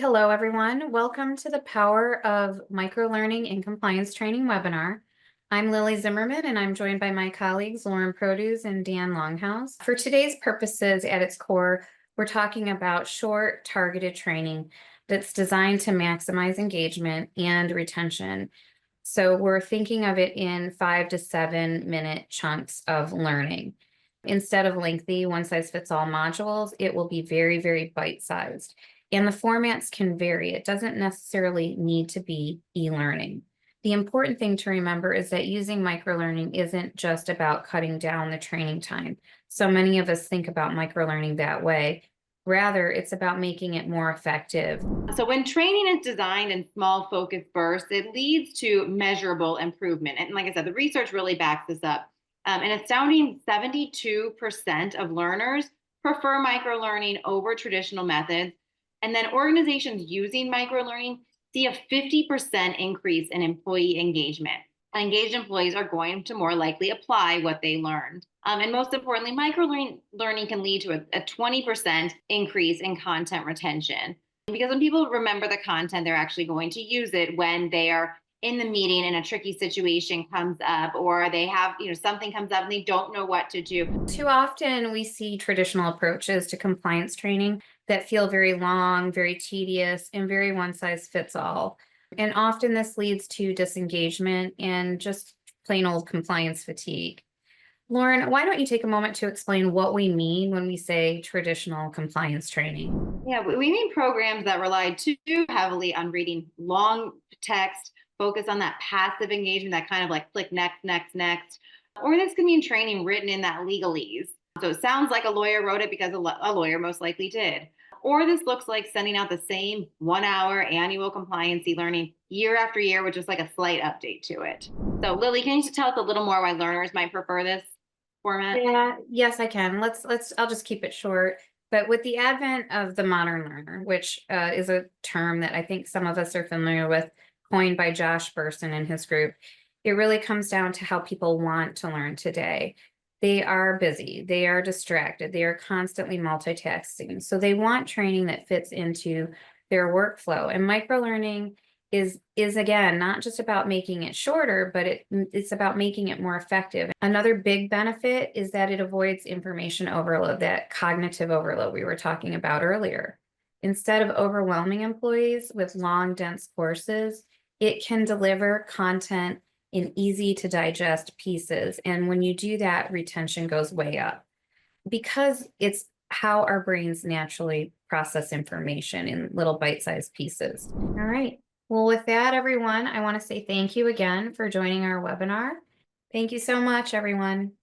hello everyone. Welcome to the Power of Microlearning and Compliance Training webinar. I'm Lily Zimmerman and I'm joined by my colleagues Lauren Produce and Dan Longhouse. For today's purposes at its core, we're talking about short targeted training that's designed to maximize engagement and retention. So we're thinking of it in 5 to 7 minute chunks of learning. Instead of lengthy one-size-fits-all modules, it will be very, very bite-sized. And the formats can vary. It doesn't necessarily need to be e-learning. The important thing to remember is that using microlearning isn't just about cutting down the training time. So many of us think about microlearning that way. Rather, it's about making it more effective. So when training is designed in small focused bursts, it leads to measurable improvement. And like I said, the research really backs this up. An astounding 72% of learners prefer microlearning over traditional methods. And then organizations using microlearning see a 50% increase in employee engagement. Engaged employees are going to more likely apply what they learned. And most importantly, microlearning can lead to a 20% increase in content retention. Because when people remember the content, they're actually going to use it when they are in the meeting and a tricky situation comes up, or they have, something comes up and they don't know what to do. Too often we see traditional approaches to compliance training that feel very long, very tedious, and very one-size-fits-all. And often this leads to disengagement and just plain old compliance fatigue. Lauren, why don't you take a moment to explain what we mean when we say traditional compliance training? Yeah, we mean programs that rely too heavily on reading long text, focus on that passive engagement, that kind of like click next, next, next. Or this can mean training written in that legalese. So it sounds like a lawyer wrote it because a lawyer most likely did. Or this looks like sending out the same 1-hour annual compliance learning year after year with just like a slight update to it. So Lily, can you just tell us a little more why learners might prefer this format? Yeah, yes, I can. I'll just keep it short. But with the advent of the modern learner, which is a term that I think some of us are familiar with, coined by Josh Burson and his group, it really comes down to how people want to learn today. They are busy, they are distracted, they are constantly multitasking. So they want training that fits into their workflow. And microlearning is again not just about making it shorter, but it's about making it more effective. Another big benefit is that it avoids information overload, that cognitive overload we were talking about earlier. Instead of overwhelming employees with long, dense courses, it can deliver content in easy to digest pieces. And when you do that, retention goes way up because it's how our brains naturally process information in little bite-sized pieces. All right. Well, with that, everyone, I want to say thank you again for joining our webinar. Thank you so much, everyone.